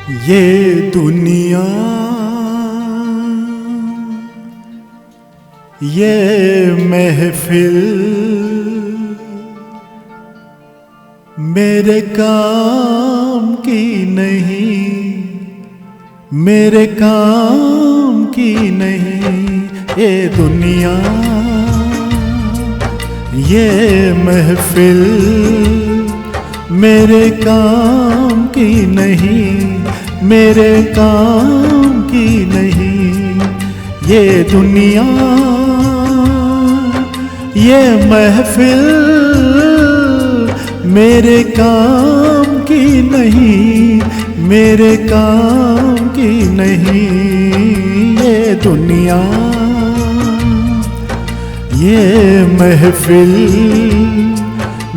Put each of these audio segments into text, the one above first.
ये दुनिया ये महफिल मेरे काम की नहीं, मेरे काम की नहीं। ये दुनिया ये महफिल मेरे काम की नहीं, मेरे काम की नहीं। ये दुनिया ये महफिल मेरे काम की नहीं, मेरे काम की नहीं। ये दुनिया ये महफिल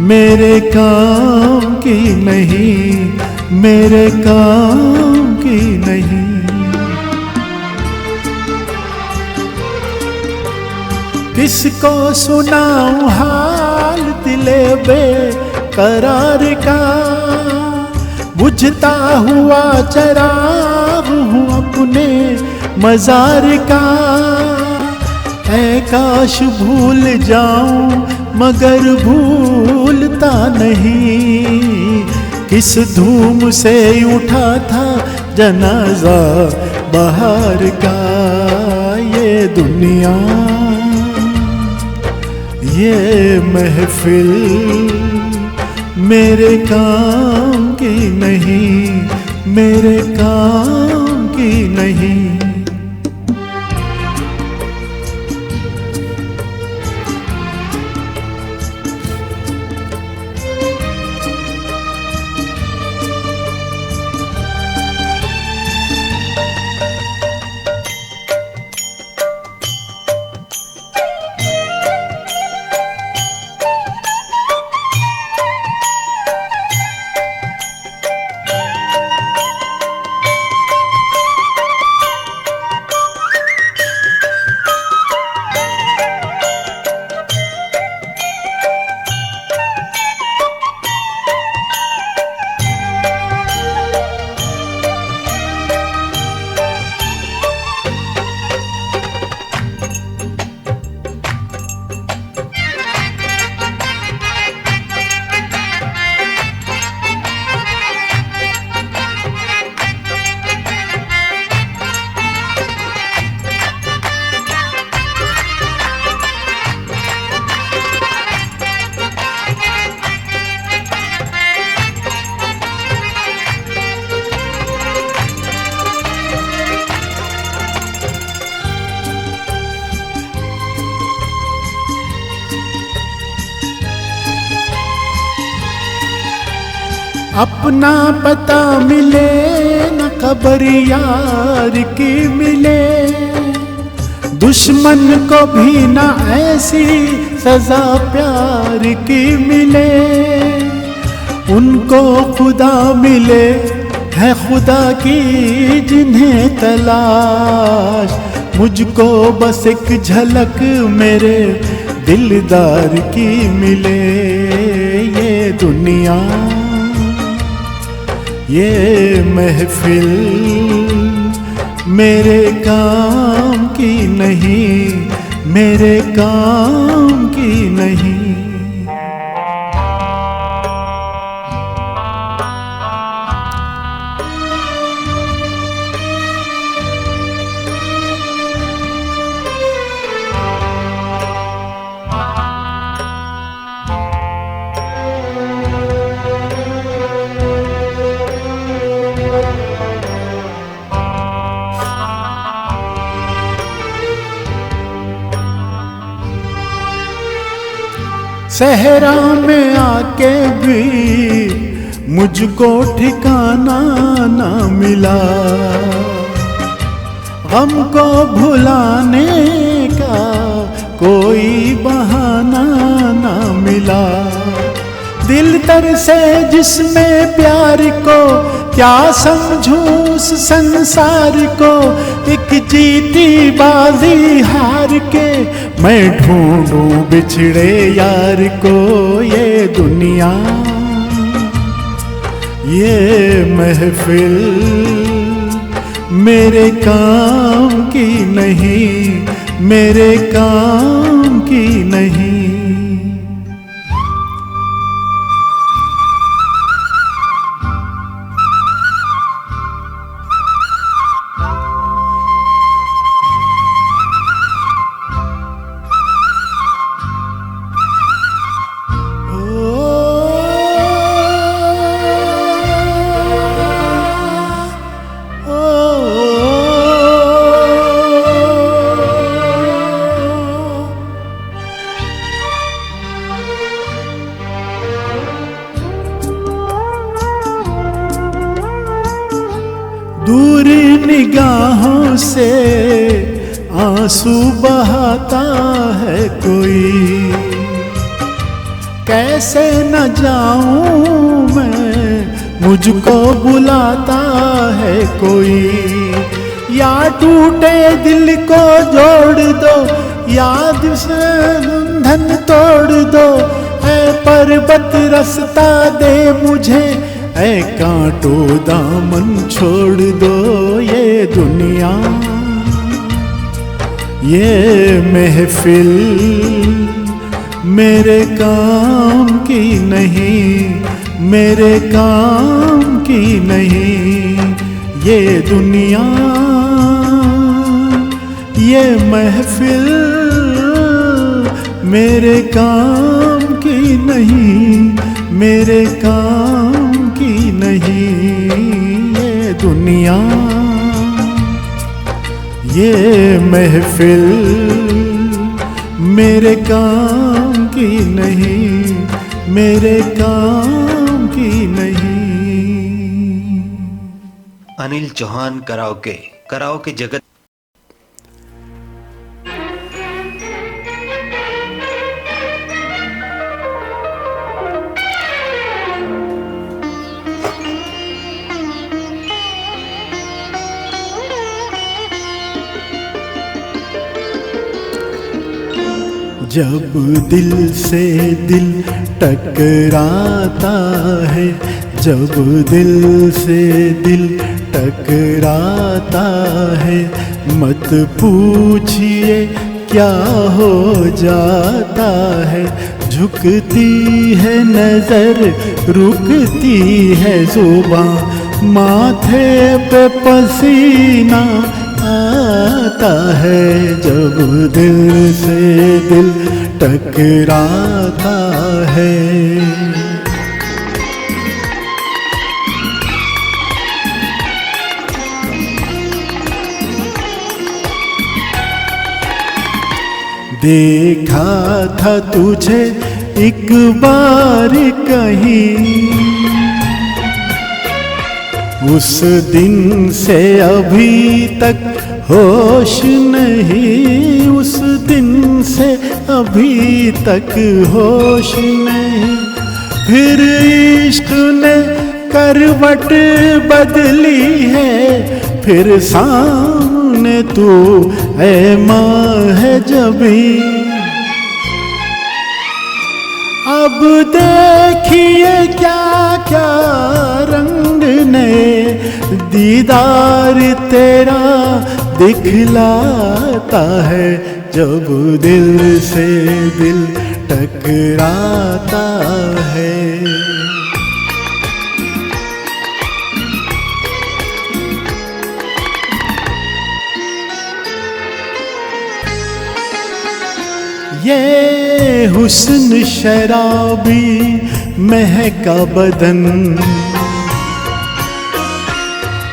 मेरे काम की नहीं, मेरे काम की नहीं। किसको सुनाऊं हाल दिले बेकरार का, बुझता हुआ चराग हूँ अपने मजार का। ऐ काश भूल जाऊं मगर भूलता नहीं, किस धूम से उठा था जनाजा बहार का। ये दुनिया ये महफिल मेरे काम की नहीं, मेरे काम की नहीं। अपना पता मिले न खबर यार की मिले, दुश्मन को भी न ऐसी सजा प्यार की मिले। उनको खुदा मिले है खुदा की जिन्हें तलाश, मुझको बस एक झलक मेरे दिलदार की मिले। ये दुनिया ये महफिल मेरे काम की नहीं, मेरे काम की नहीं। सहरा में आके भी मुझको ठिकाना ना मिला, गम को भुलाने का कोई बहाना ना मिला। दिल तरसे जिसमें प्यार को क्या समझूं उस संसार को, एक जीती बाजी हार के मैं ढूंढूं बिछड़े यार को। ये दुनिया ये महफिल मेरे काम की नहीं, मेरे काम की नहीं। दूर निगाहों से आंसू बहाता है कोई, कैसे न जाऊं मैं, मुझको बुलाता है कोई। या टूटे दिल को जोड़ दो, याद से बंधन तोड़ दो, ऐ पर्वत रास्ता दे मुझे, ऐ कांटो दामन छोड़ दो। ये दुनिया, ये महफिल मेरे काम की नहीं, मेरे काम की नहीं। ये दुनिया, ये महफिल मेरे काम की नहीं, मेरे काम की नहीं। ये दुनिया, ये महफिल मेरे काम की नहीं, मेरे काम की नहीं। अनिल चौहान कराओके, कराओके जगत। जब दिल से दिल टकराता है, जब दिल से दिल टकराता है, मत पूछिए क्या हो जाता है। झुकती है नजर, रुकती है जुबां, माथे पे पसीना आता है। जब दिल से दिल टकराता है, देखा था तुझे एक बार कहीं, उस दिन से अभी तक होश नहीं, उस दिन से अभी तक होश नहीं। फिर इश्क ने करवट बदली है, फिर सामने तू है माँ है जबी। अब देखिए क्या क्या रंग ने दीदार तेरा दिखलाता है। जब दिल से दिल टकराता है, ये हुस्न शराबी महका बदन,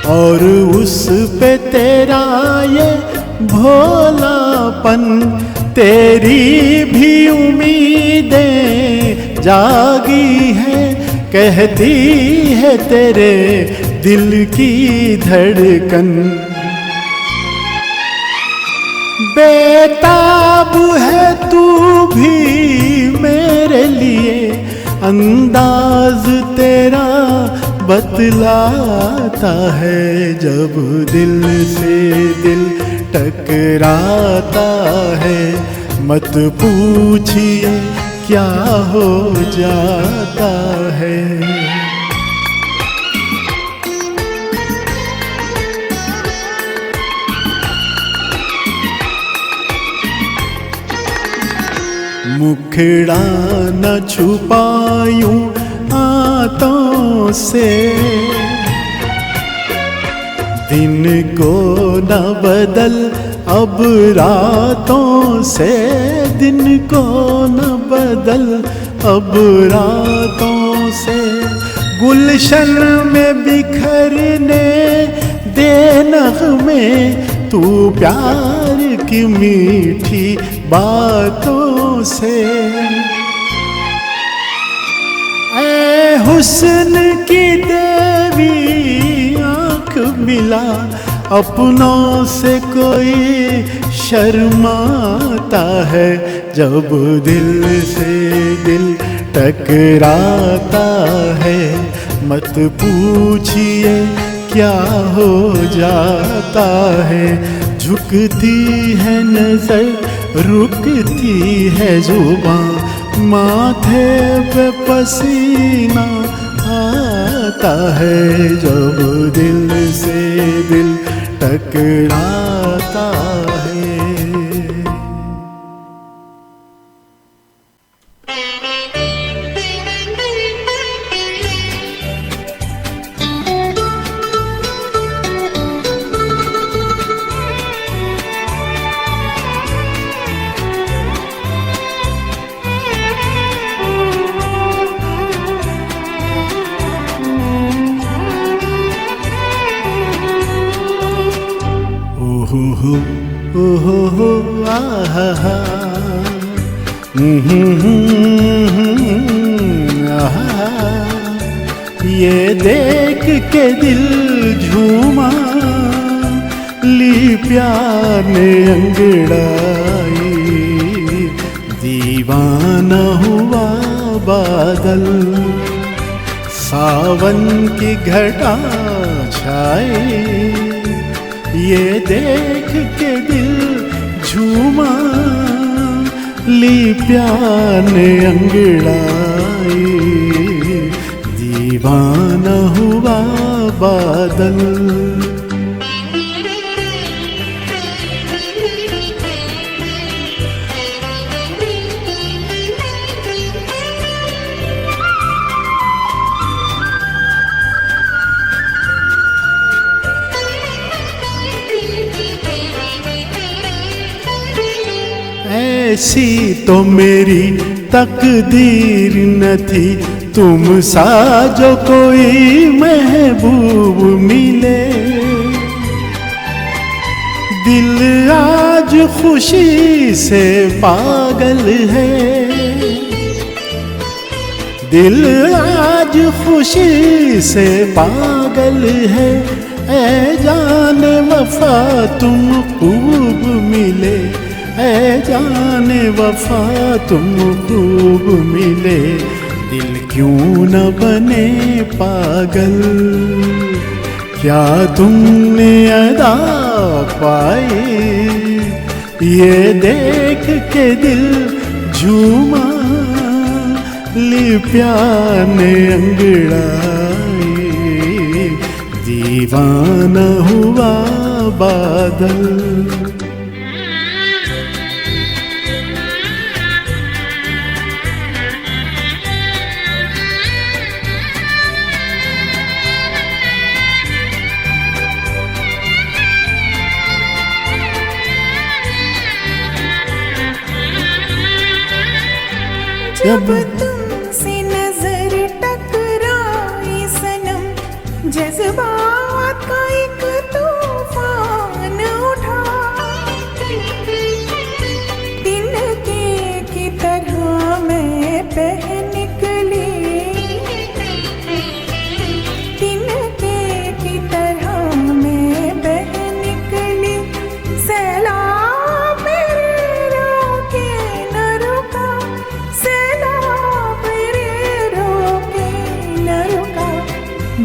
और उस पे तेरा ये भोलापन, तेरी भी उम्मीदें जागी है, कहती है तेरे दिल की धड़कन। बेताब है तू भी मेरे लिए, अंदाज तेरा बतलाता है। जब दिल से दिल टकराता है, मत पूछिए क्या हो जाता है। मुखड़ा न छुपायूं आंतों से, दिन को न बदल अब रातों से, दिन को न बदल अब रातों से। गुलशन में बिखरने दे नग़्मे तू प्यार की मीठी बातों से। ऐ हुस्न की देवी आँख मिला, अपनों से कोई शर्माता है, जब दिल से दिल टकराता है। मत पूछिए क्या हो जाता है, झुकती है नजर रुकती है जुबां, माथे पे पसीना आता है, जब दिल से दिल टकराता है। ओहो आहा आहा, ये देख के दिल झूमा, ली प्यार ने अंगड़ाई, दीवाना हुआ बादल, सावन की घटा छाई, ये देख के दिल झूमा, ली प्यार ने अंगड़ाई, दीवाना हुआ बादल। ऐसी तो मेरी तकदीर न थी, तुम सा जो कोई महबूब मिले, दिल आज खुशी से पागल है, दिल आज खुशी से पागल है, ऐ जाने वफा तुम खूब मिले, ऐ जाने वफा तुम खूब मिले, दिल क्यों न बने पागल, क्या तुमने अदा पाई, ये देख के दिल झूमा, ली प्यार ने अंगड़ाई, दीवाना हुआ बादल। जब तुमसे नजर टकराई सनम, जज्बात का एक तूफान उठा, तिनके की तरह मैं बह निकली, तिनके की तरह मैं बह निकली, सैलाब मेरे रोके न रुका,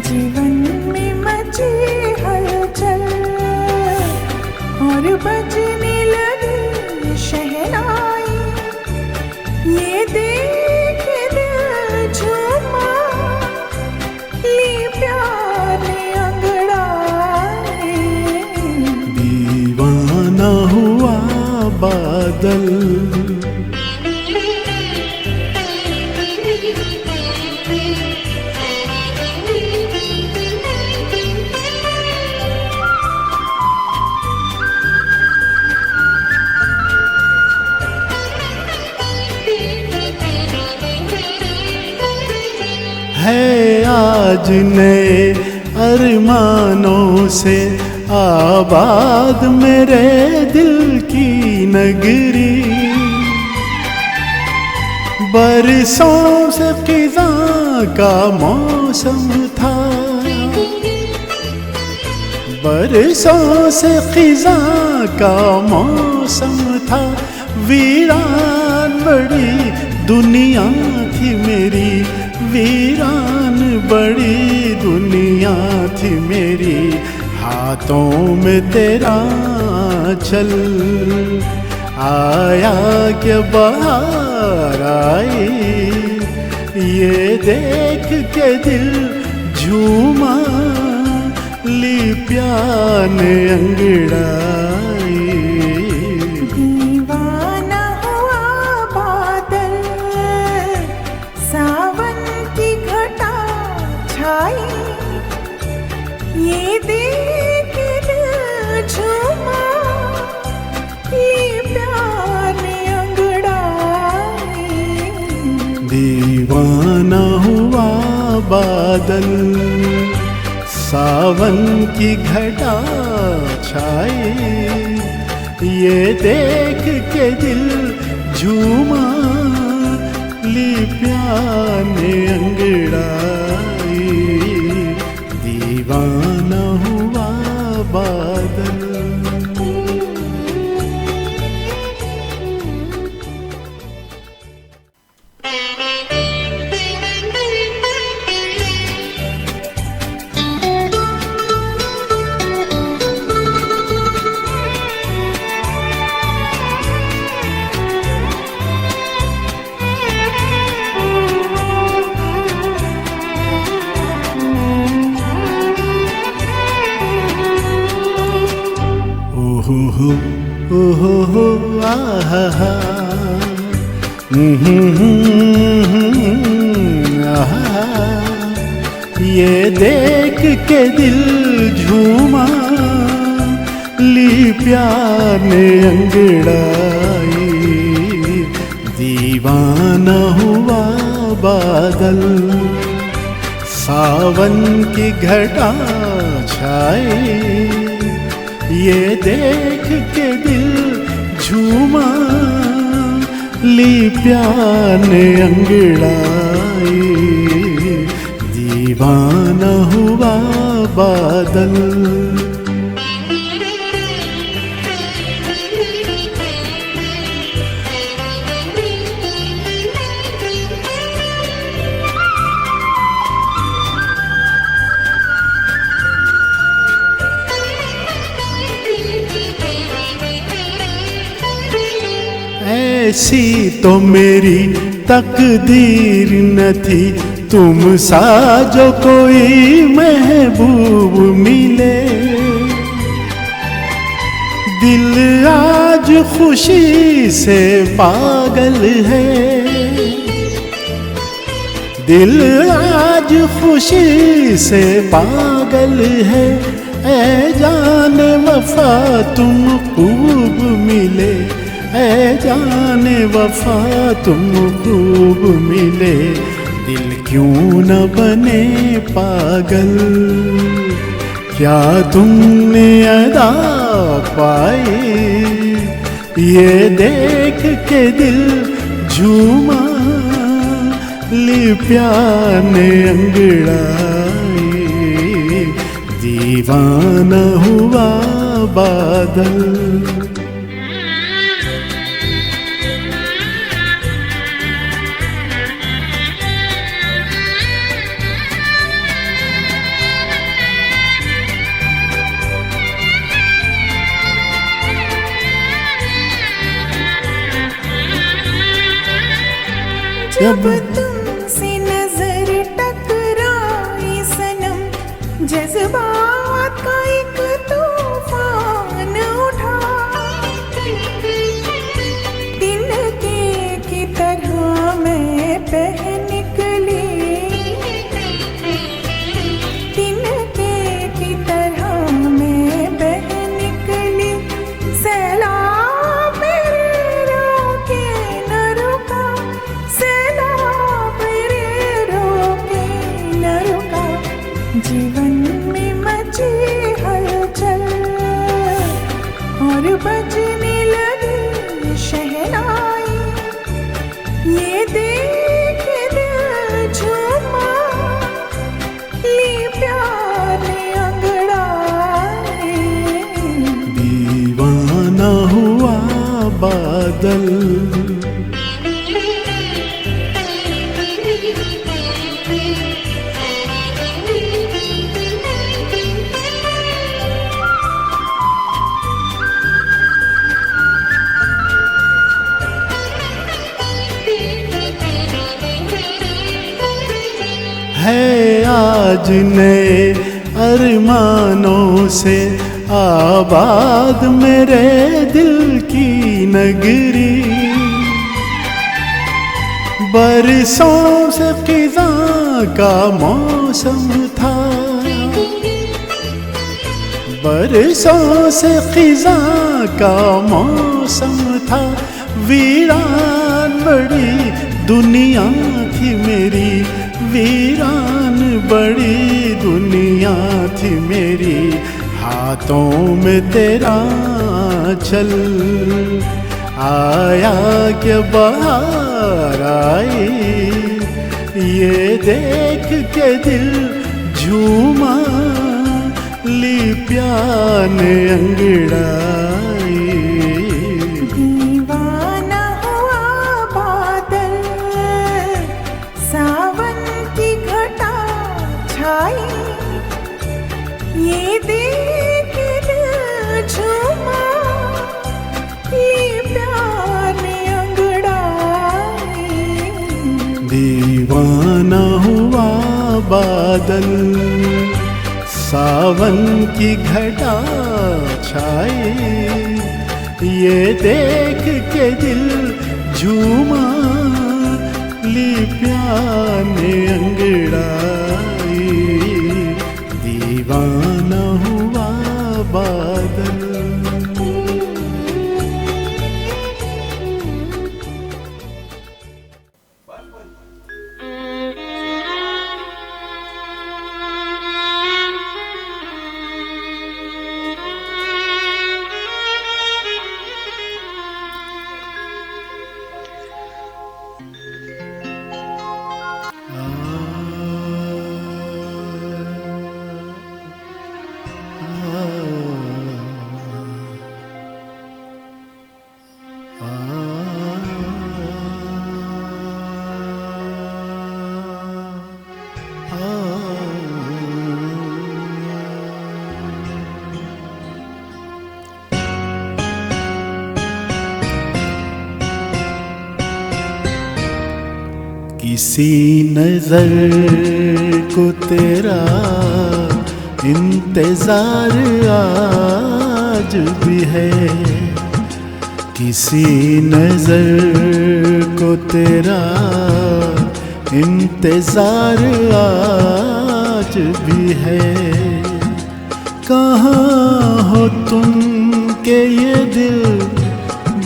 जीवन में मची हलचल और बजने लगी शहनाई, ये देख दिल झूमा, ली प्यार ने अंगड़ाई, दीवाना हुआ बादल। आज नए अरमानों से आबाद मेरे दिल की नगरी। बरसों से खिज़ा का मौसम था, बरसों से खिज़ा का मौसम था। वीरान बड़ी दुनिया थी मेरी, वीरान बड़ी दुनिया थी मेरी। हाथों में तेरा चल आया के बाहर आई, ये देख के दिल झूमा लिप्या ने अंगड़ाई। दीवाना हुआ बादल, सावन की घटा छाई, ये देख दिल झूमा लिप्या ने अंगड़ाई। दीवाना हुआ बादल, सावन की घटा छाई, ये देख के दिल झूमा लिप्या ने अंगड़ाई। दीवाना हुआ बादल। ओहो आहा आहा, ये देख के दिल झूमा लिप्या ने अंगड़ाई। दीवाना हुआ बादल, सावन की घटा छाई, ये देख के दिल झूमा लिप्या ने अंगड़ाई। दीवाना हुआ बादल। ऐसी तो मेरी तकदीर न थी, तुम सा जो कोई महबूब मिले। दिल आज खुशी से पागल है, दिल आज खुशी से पागल है। ऐ जाने वफा तुम खूब मिले, ऐ जाने वफा तुम खूब मिले। दिल क्यों न बने पागल, क्या तुमने अदा पाई। ये देख के दिल झूमा लिप्या ने अंगड़ाई। दीवाना हुआ बादल। जब तुमसे नजर टकराई सनम, जज्बात का एक तूफान उठा। तिनके की तरह मैं बह निकली, तिनके की तरह मैं बह निकली। सैलाब मेरे रोके न रुका, सैलाब मेरे रोके न रुका। जीवन में मची हलचल और बजने लगी शहनाई, ये देख दिल झूमा, ली प्यार ने अंगड़ाए। दीवाना हुआ बादल, है आज नए अरमानों से आबाद मेरे दिल की नगरी। बरसों से खिज़ा का मौसम था, बरसों से खिज़ा का मौसम था। वीरान बड़ी दुनिया थी मेरी, वीरान बड़ी दुनिया थी मेरी। हाथों में तेरा चल आया के बाहर आई, ये देख के दिल झूमा, ली प्यार ने अंगड़ाई। दीवाना हुआ बादल, सावन की घटा छाई, ये देख दिल झूमा, ये प्यार ने अंगड़ाई। दीवाना हुआ बादल, सावन की घटा छाई, ये देख के दिल झूमा, ली प्यार ने अंगड़ाई। दीवाना हुआ बादल। किसी नजर को तेरा इंतजार आज भी है, किसी नजर को तेरा इंतजार आज भी है। कहाँ हो तुम के ये दिल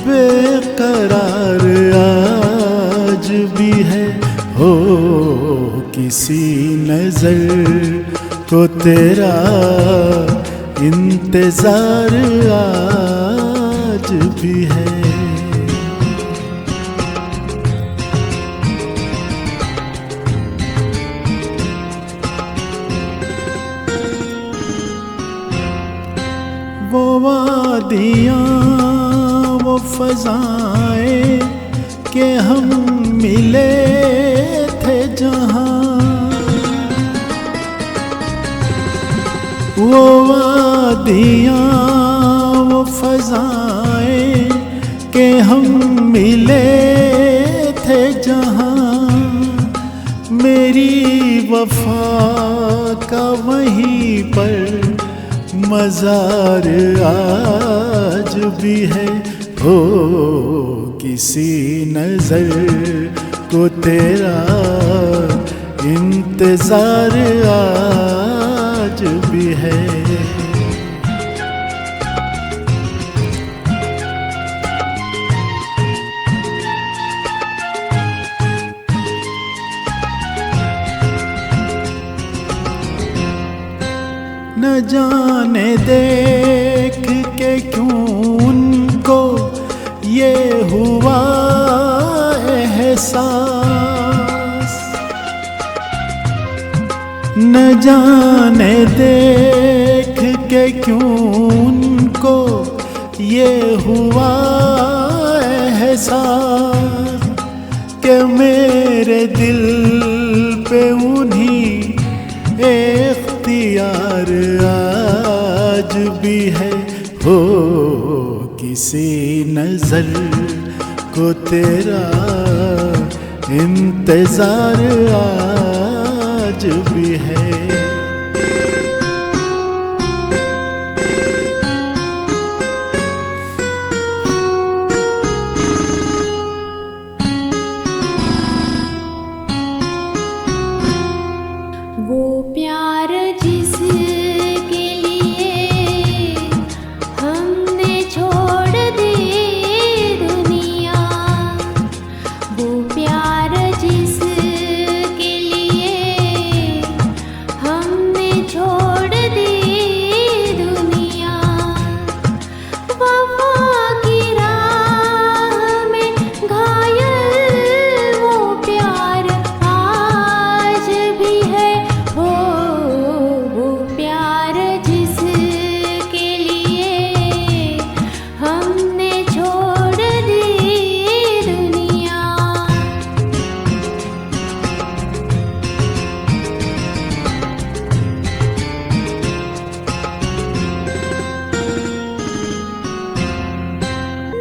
बेकरार आज भी है। हो किसी नजर को तेरा इंतजार आज भी है। वो वादियाँ वो फज़ाएं के हम मिले थे जहाँ, वो वादियाँ वो फज़ाएं के हम मिले थे जहाँ, मेरी वफ़ा का वहीं पर मज़ार आज भी है। हो किसी नज़र को तेरा इंतज़ार आज भी है। न जाने देख के क्यों उनको ये हुआ एहसास, न जाने देख के क्यों उनको ये हुआ एहसास कि मेरे दिल पे उन्हीं इख्तियार आज भी है। हो किसी नज़र को तेरा इंतज़ार आज भी है। वो प्यार जिसके लिए हमने छोड़ दी दुनिया, वो प्यार जिसके लिए हमने छोड़ दी दुनिया, वफा की राह में घायल वो प्यार आज भी है। वो प्यार जिसके लिए हमने छोड़ दी दुनिया।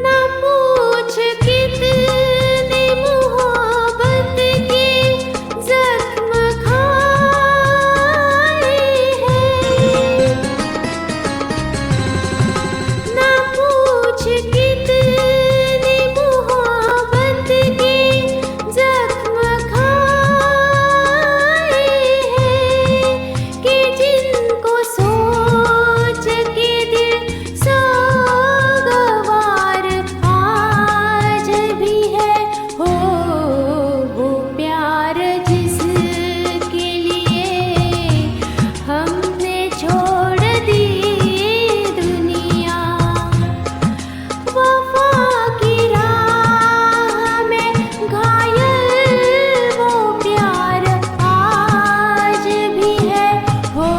ना पूछ कितनी मोहब्बत के जख्म खाए हैं, ना पूछ कितनी मोहब्बत के जख्म खाए हैं, कि जिनको सोच के दिल सोगवार आज भी है। हो वो प्यार जिसके लिए हमने छोड़ दी दुनिया, वफा की राह में घायल वो प्यार आज भी है। हो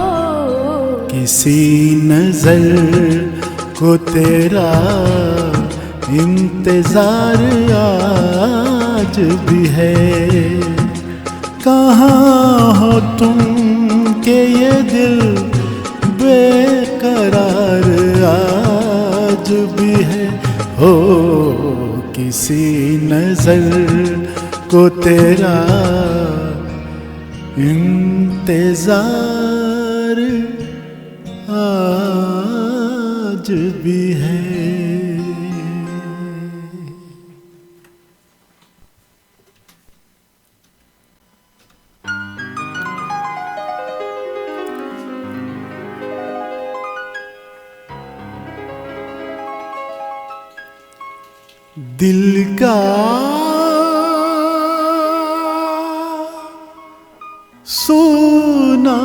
किसी नज़र को तेरा इंतज़ार आज भी है। कहाँ हो तुम के ये दिल बेकरार आज भी है। हो किसी नज़र को तेरा इंतज़ार आज भी है। दिल का सुना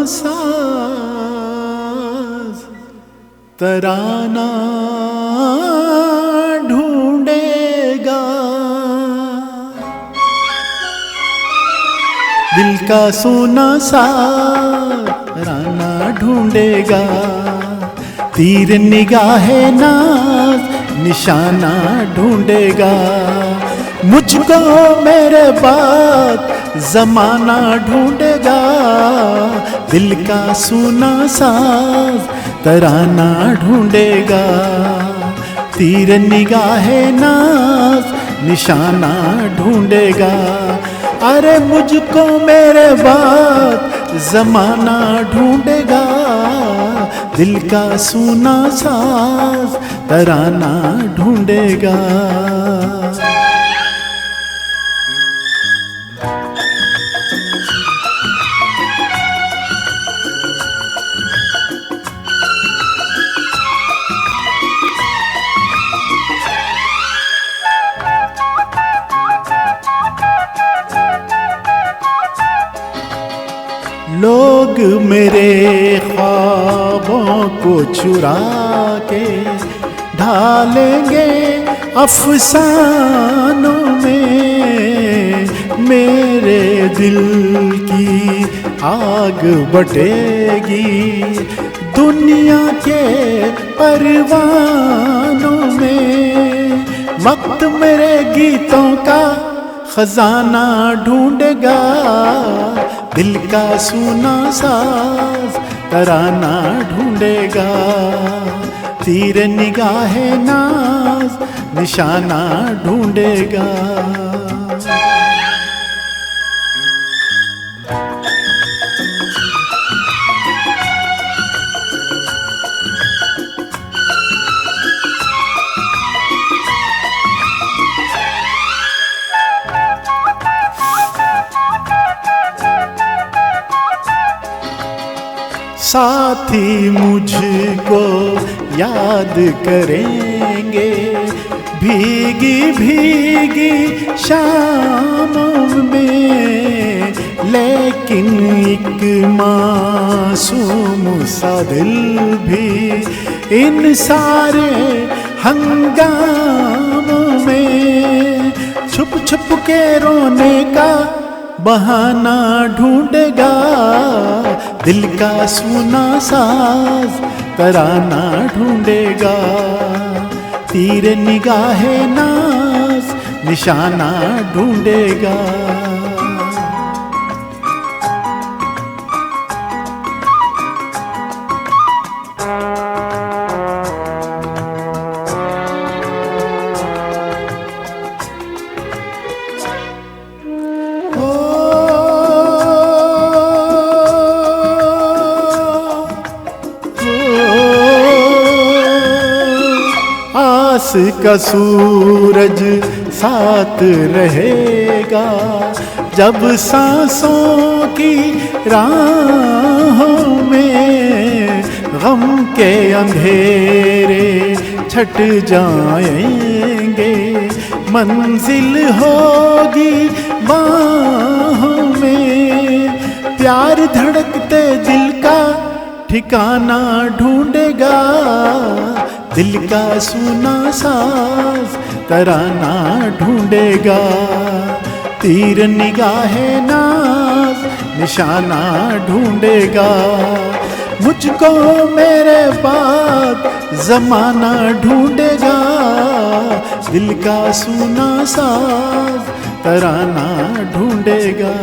साज तराना ढूंढेगा, दिल का सुना साज तराना ढूंढेगा, तीर निगाहे नाज निशाना ढूंढेगा। मुझको मेरे बाद जमाना ढूंढेगा, दिल का सुना साज तराना ढूंढेगा, तीर निगाहे नाज निशाना ढूंढेगा। अरे मुझको मेरे बाद जमाना ढूंढेगा, दिल का सुना साज तराना ढूंढेगा। लोग मेरे ख्वाबों को चुरा के ढालेंगे अफसानों में, मेरे दिल की आग बटेगी दुनिया के परवानों में। वक्त मेरे गीतों का खजाना ढूंढेगा, दिल का सूना साज तराना ढूंढेगा। तीर निगाहे नाज निशाना ढूंढेगा। साथी मुझको याद करेंगे भीगी भीगी शामों में, लेकिन एक मासूम सा दिल भी इन सारे हंगामों में छुप छुप के रोने का बहाना ढूंढेगा। दिल का सूना साज तराना ढूंढेगा। तीर निगाहे नाज निशाना ढूंढेगा। आस का सूरज साथ रहेगा जब सांसों की राहों में गम के अंधेरे छट जाएंगे, मंजिल होगी बाहों में। प्यार धड़कते दिल का ठिकाना ढूंढेगा, दिल का सूना साज तराना ढूंढेगा। तीर निगाहे नाज निशाना ढूंढेगा। मुझको मेरे बाद जमाना ढूंढेगा, दिल का सूना साज तराना ढूंढेगा।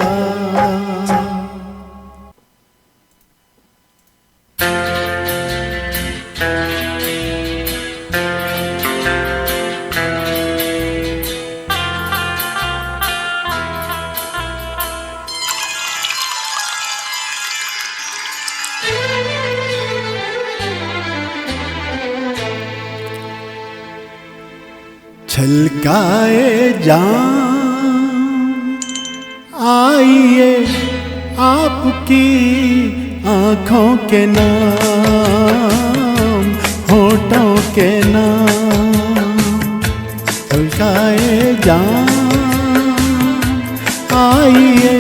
छलकाए जान आइए आपकी आँखों के नाम, होठों के नाम। छलकाए जान आइए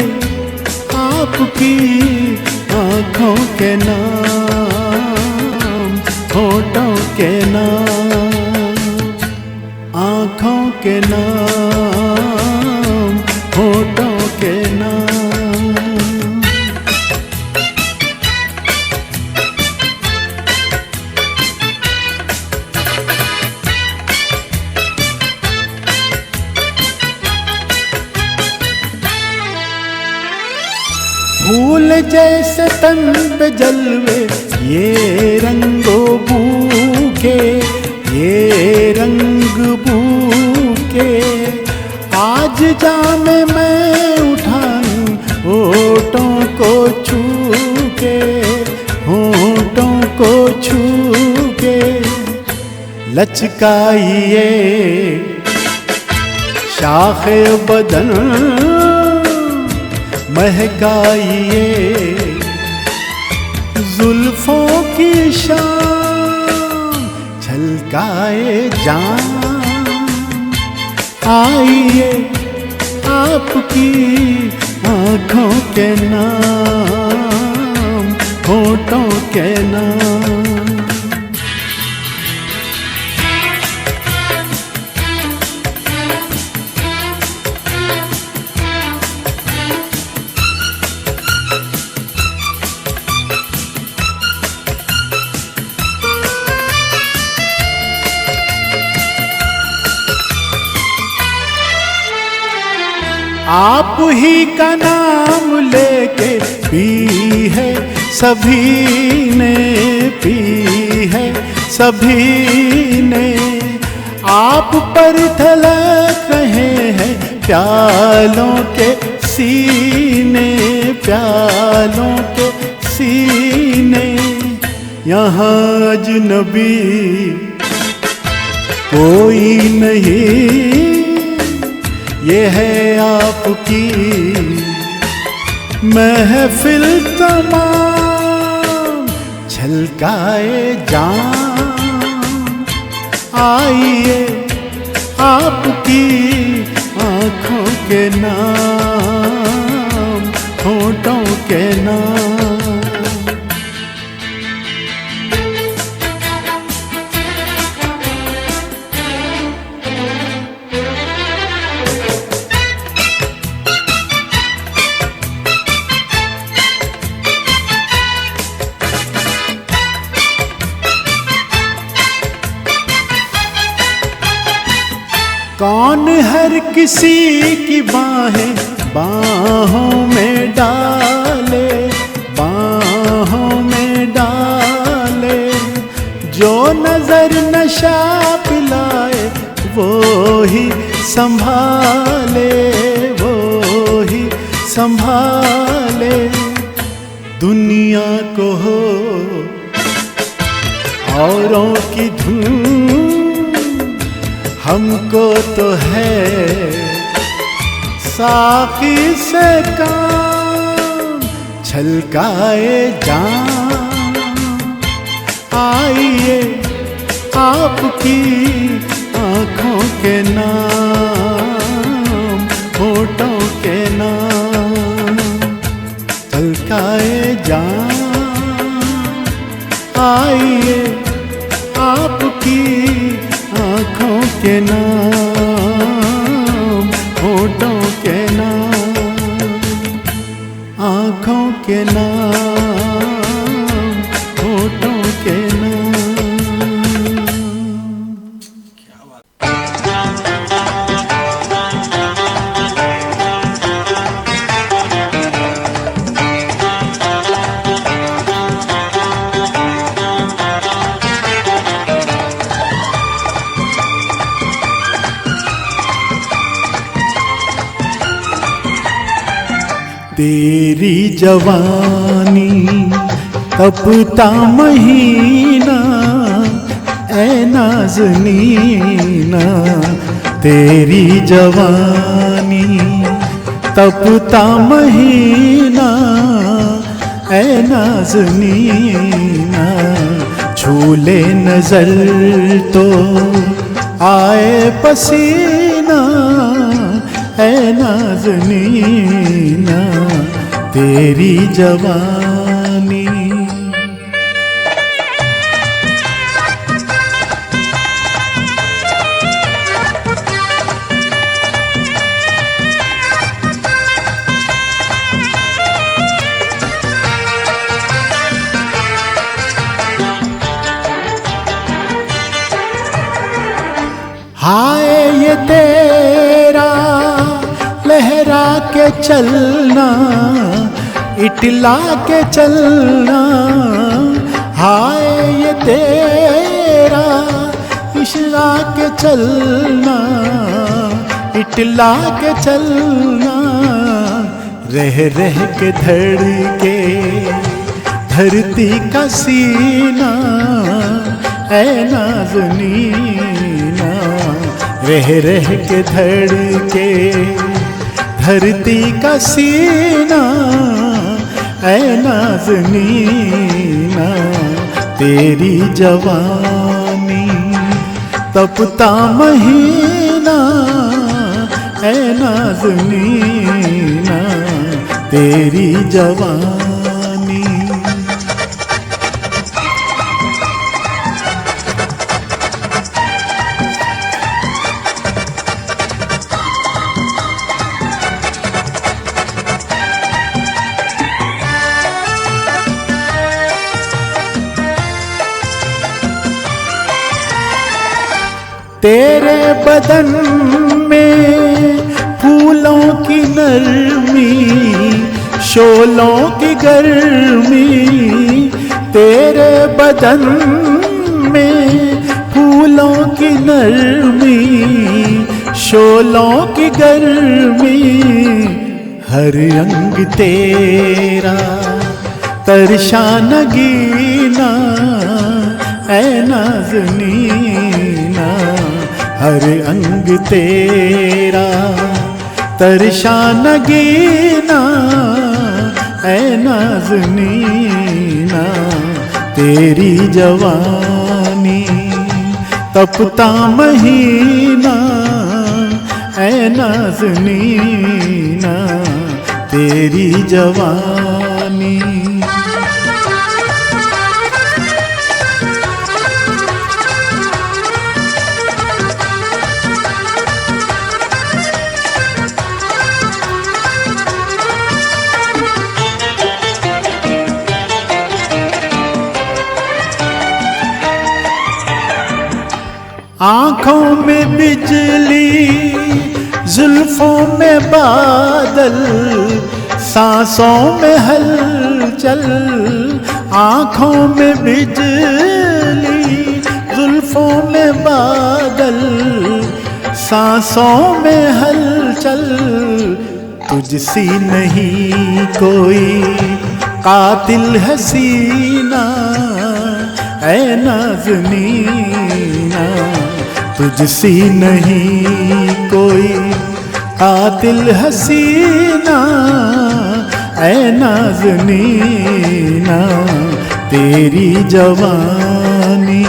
आपकी आँखों के नाम, होठों के नाम। आँखों के नाम, होठों के नाम। फूल जैसे तन पे जलवे ये रंगो बू के, ये रंग बूके। आज जामे मैं उठाऊं होठों को छू के, होठों को छू के। लचकाइए शाखे बदन, महकाइए जुल्फों की शाम। छलकाए जान आइए आपकी आँखों के नाम, के नाम। आप ही का नाम लेके पी है सभी ने, पी है सभी ने। आप पर धड़क रहे हैं प्यालों के सीने, प्यालों के सीने। यहाँ अजनबी कोई नहीं, ये है आपकी महफिल तमाम छलकाए जान। आइए आपकी आँखों के नाम, होठों के नाम। कौन हर किसी की बाहें बाहों में डाले, बाहों में डाले। जो नजर नशा पिलाए वो ही संभाले, वो ही संभाले। दुनिया को हो औरों की धूम, हमको तो है साकी से काम छलकाए जान। आइए आपकी आँखों के नाम, होठों के नाम छलकाए जान। आइए आपकी आँखों के नाम, होठों के नाम, आँखों के नाम, होठों के नाम। तेरी जवानी तपता महीना, ऐ नाज़नीना। तेरी जवानी तपता महीना, ऐ नाज़नीना। झूले नजर तो आए पसीना, ऐ नाज़नीना। तेरी जवानी हाय ये तेरा लहरा के चलना, इटला के चलना। हाय ये तेरा इशरा के चलना, इटला के चलना। रह रह के धड़के धरती का सीना, ऐ नाज़नीना। रह रह के धड़के धरती का सीना, ऐ नाज़नीना। तेरी जवानी तपता महीना, ऐ नाज़नीना। तेरी जवानी तेरे बदन में फूलों की नरमी, शोलों की गर्मी, तेरे बदन में फूलों की नरमी, शोलों की गर्मी, हर अंग तेरा तरशा नगीना ऐ नाज़नीना, हर अंग तेरा तरशा नगीना ऐ नाज़नीना, तेरी जवानी तपता महीना ऐ नाज़नीना, तेरी जवानी। आँखों में बिजली, जुल्फों में बादल, सांसों में हलचल, आँखों में बिजली, जुल्फों में बादल, सांसों में हलचल, तुझसी नहीं कोई कातिल हसीना ऐ नाज़नीना, तुझसी नहीं कोई कातिल हसीना ऐ नाज़नीना, तेरी जवानी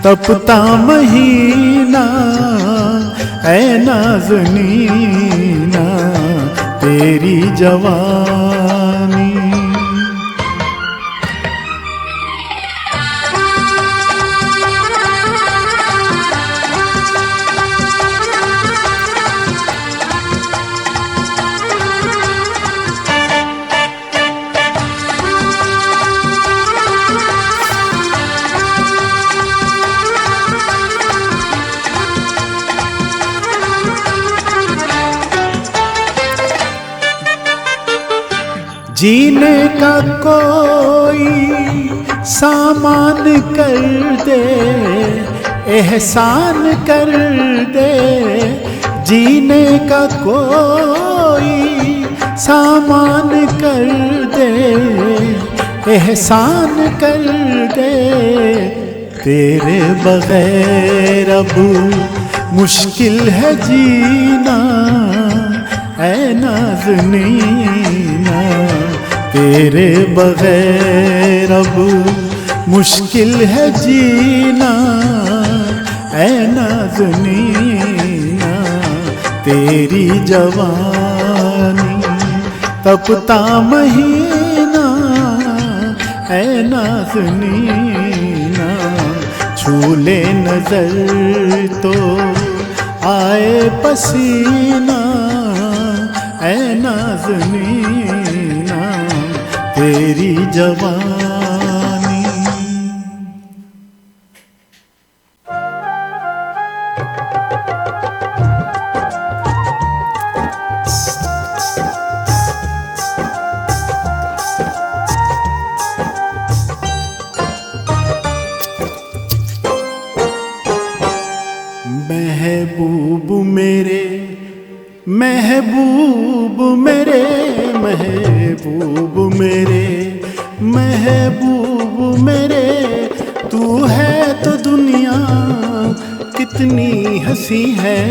तपता महीना ऐ नाज़नीना, तेरी जवानी। जीने का कोई सामान कर दे, एहसान कर दे, जीने का कोई सामान कर दे, एहसान कर दे, तेरे बगैर अब मुश्किल है जीना ऐ नाज़नीना, तेरे बगैर अब मुश्किल है जीना ऐ नाज़नीना, तेरी जवानी तपता महीना ऐ नाज़नीना, छूले नजर तो आए पसीना ऐ नाज़नीना, तेरी जवानी। महबूब मेरे, महबूब मेरे, महबूब मेरे, महबूब मेरे, तू है तो दुनिया कितनी हंसी है,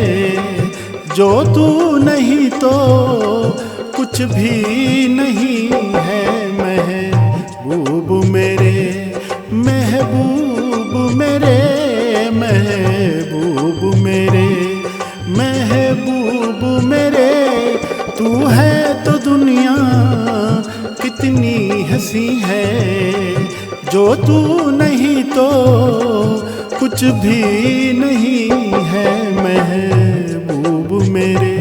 जो तू नहीं तो कुछ भी नहीं है। महबूब मेरे, महबूब मेरे, महबूब मेरे, महबूब मेरे, तू है तो दुनिया कितनी हंसी है, जो तू नहीं तो कुछ भी नहीं है। महबूब मेरे,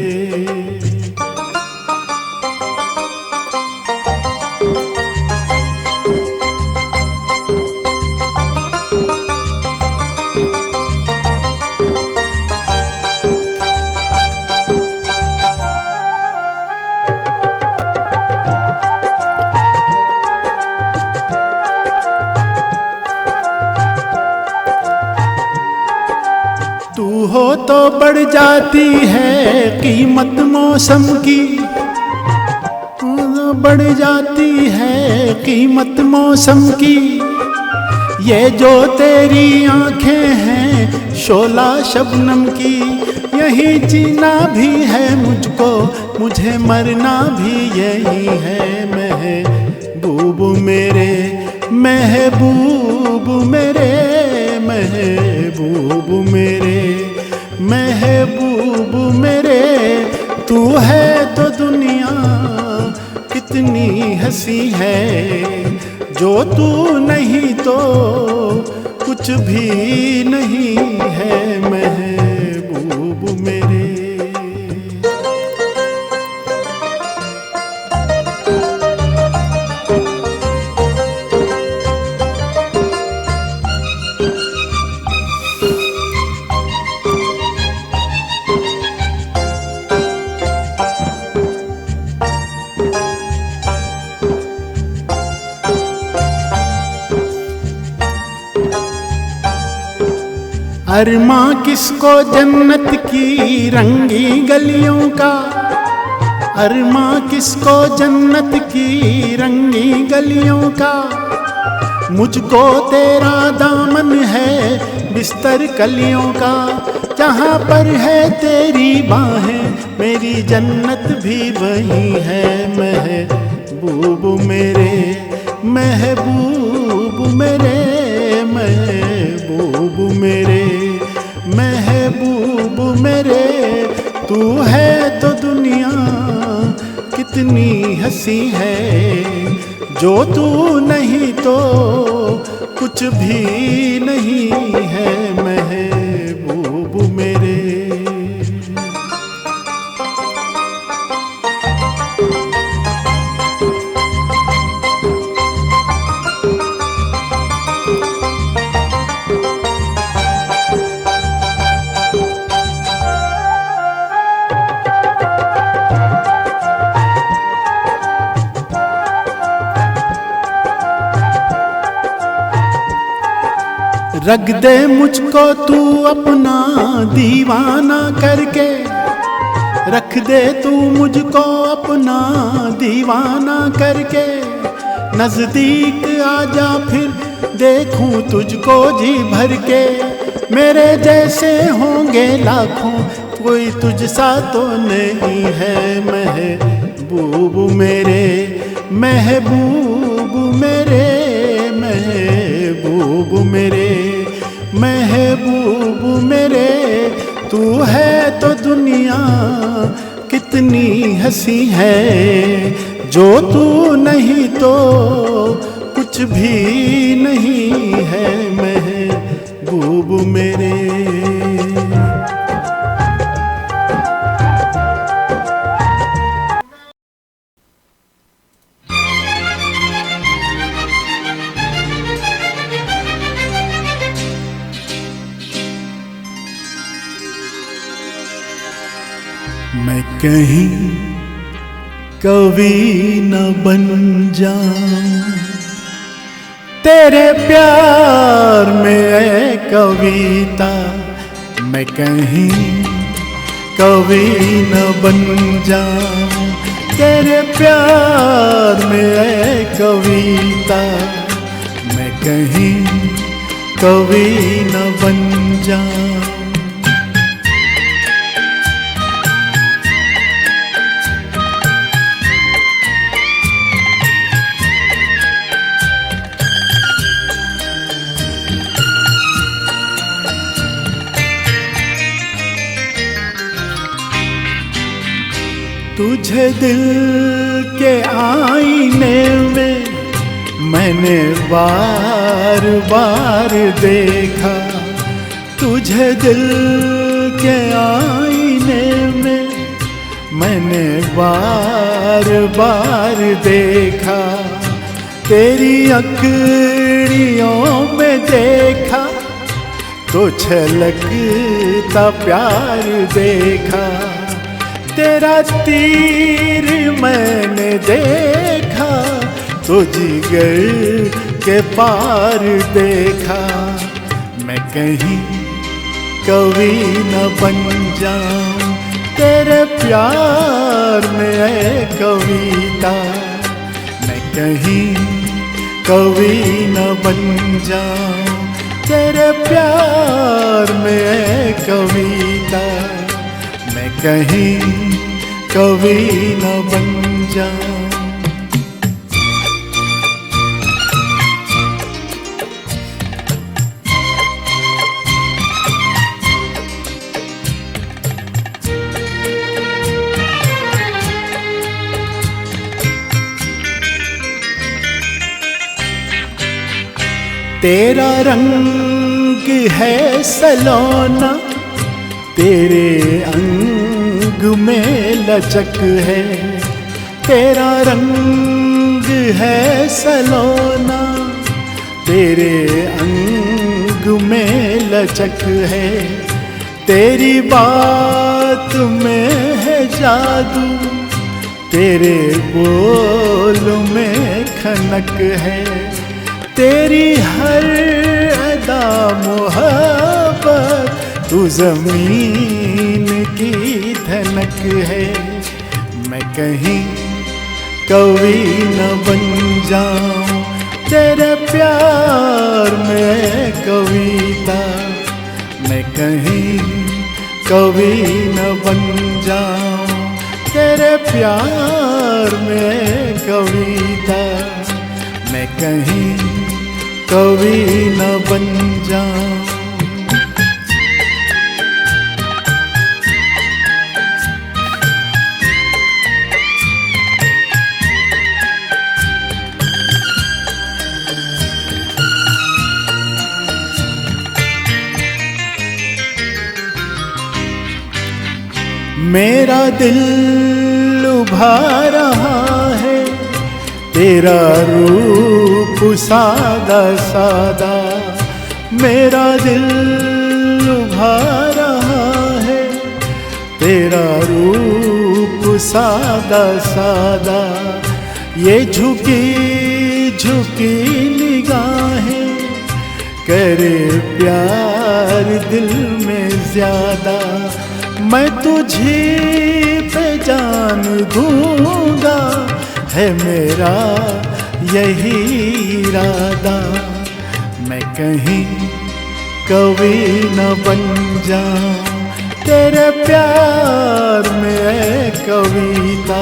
हो तो बढ़ जाती है कीमत मौसम की, बढ़ जाती है कीमत मौसम की। ये जो तेरी आंखें हैं शोला शबनम की, यही जीना भी है मुझको, मुझे मरना भी यही है। महबूब मेरे, महबूब मेरे, महबूब मेरे, महबूब मेरे, तू है तो दुनिया कितनी हंसी है, जो तू नहीं तो कुछ भी नहीं है। महबूब मेरे, अरमा किसको जन्नत की रंगी गलियों का, अरमा किसको जन्नत की रंगी गलियों का। मुझको तेरा दामन है बिस्तर कलियों का, जहाँ पर है तेरी बाहें मेरी जन्नत भी वही है। महबूब मेरे, महबूब मेरे, महबूब मेरे, महबूब मेरे, तू है तो दुनिया कितनी हंसी है, जो तू नहीं तो कुछ भी नहीं है। महबूब मेरे, रख दे मुझको तू अपना दीवाना करके, रख दे तू मुझको अपना दीवाना करके। नजदीक आजा फिर देखूं तुझको जी भर के, मेरे जैसे होंगे लाखों कोई तुझ सा तो नहीं है। महबूब मेरे, महबूब मेरे, महबूब मेरे, महबूब मेरे, तू है तो दुनिया कितनी हंसी है, जो तू नहीं तो कुछ भी नहीं है। महबूब मेरे, मैं कहीं कवि न बन जाऊं तेरे प्यार में ऐ कविता, मैं कहीं कवि न बन जाऊं तेरे प्यार में ऐ कविता, मैं कहीं कवि न बन जाऊं। तुझे दिल के आईने में मैंने बार बार देखा, तुझे दिल के आईने में मैंने बार बार देखा, तेरी अखड़ियों में देखा तो छलकता प्यार देखा, तेरा तीर मैंने देखा तो जिगर के पार देखा। मैं कहीं कवि न बन जाऊं तेरे प्यार में है कविता। मैं कहीं कवि न बन जाऊं तेरे प्यार में है कविता। मैं कहीं कवि न बन जाऊं। तेरा रंग है सलोना, तेरे अंग में लचक है। तेरा रंग है सलोना, तेरे अंग में लचक है। तेरी बात में है जादू, तेरे बोल में खनक है। तेरी हर अदा मोहब्बत, तू जमीन की धनक है। मैं कहीं कवि न बन जाऊं तेरे प्यार में कविता। मैं कहीं कवि न बन जाऊं तेरे प्यार में कविता। मैं कहीं कवि न बन जाऊं। मेरा दिल लुभा रहा है तेरा रूप सादा सादा। मेरा दिल लुभा रहा है तेरा रूप सादा सादा। ये झुकी झुकी निगाहें करे प्यार दिल में ज्यादा। मैं तुझे पे जान दूंगा, है मेरा यही इरादा। मैं कहीं कवि न बन जाऊं तेरे प्यार में है कविता।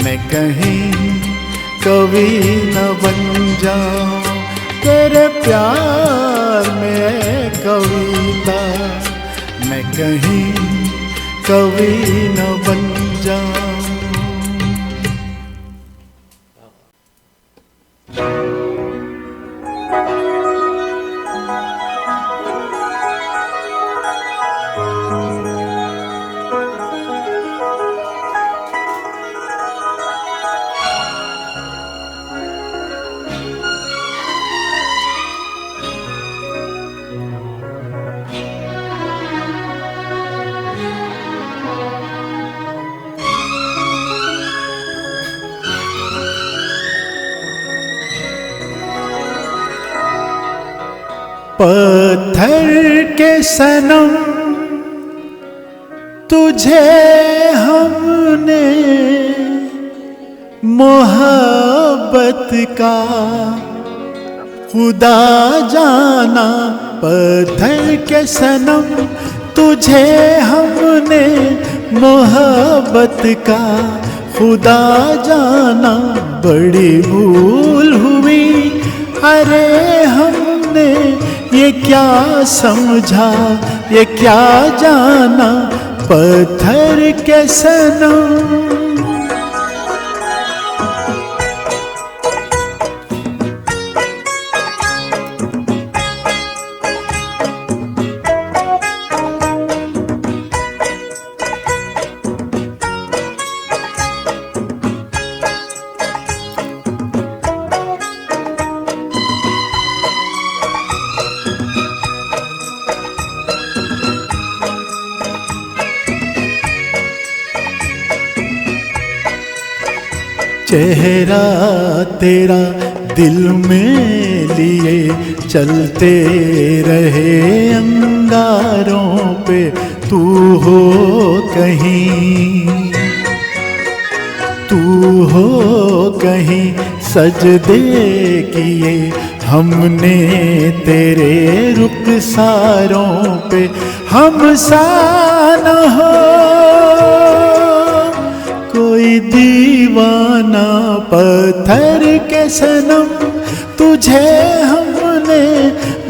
मैं कहीं कवि न बन जाऊं तेरे प्यार में है कविता। मैं कहीं कवि न बन जाऊं। पत्थर के सनम तुझे हमने मोहब्बत का खुदा जाना। पत्थर के सनम तुझे हमने मोहब्बत का खुदा जाना। बड़ी भूल हुई अरे हमने ये क्या समझा ये क्या जाना। पत्थर के सनम चेहरा तेरा दिल में लिए चलते रहे अंगारों पे तू हो कहीं, तू हो कहीं। सजदे किए हमने तेरे रुखसारों पे, हम सा न हो कोई दीवाना पत्थर के सनम। तुझे हमने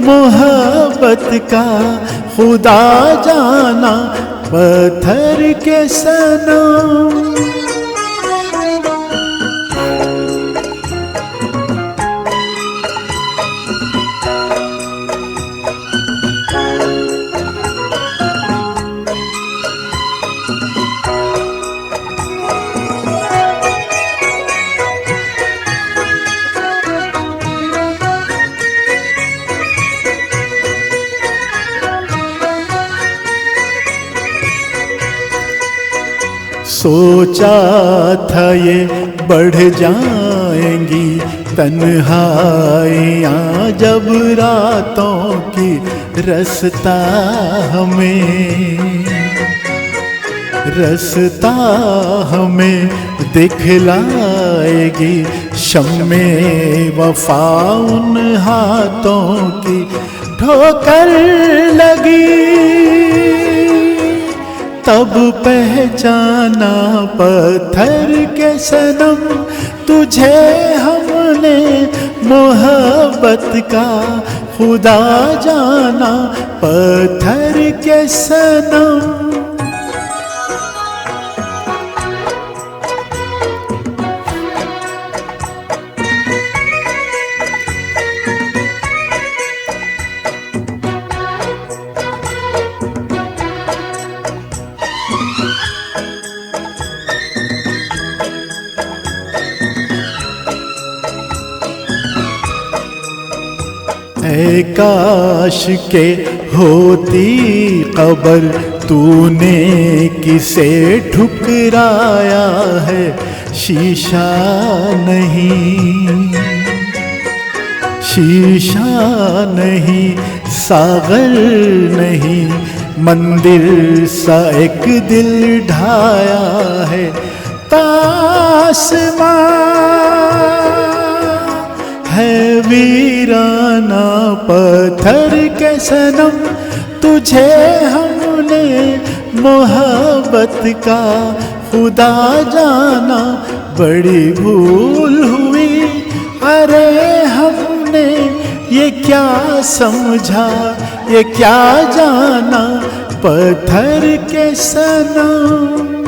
मोहब्बत का खुदा जाना, पत्थर के सनम। सोचा था ये बढ़ जाएंगी तन्हाइयाँ जब रातों की, रास्ता हमें दिखलाएगी शम्मे वफा उन हाथों की। ठोकर लगी तब पहचाना पत्थर के सनम। तुझे हमने मोहब्बत का खुदा जाना, पत्थर के सनम। ऐ काश के होती कबर, तूने किसे ठुकराया है। शीशा नहीं, सागर नहीं, मंदिर सा एक दिल ढाया है। तासमां है वीराना पत्थर के सनम। तुझे हमने मोहब्बत का खुदा जाना, बड़ी भूल हुई। अरे हमने ये क्या समझा, ये क्या जाना, पत्थर के सनम।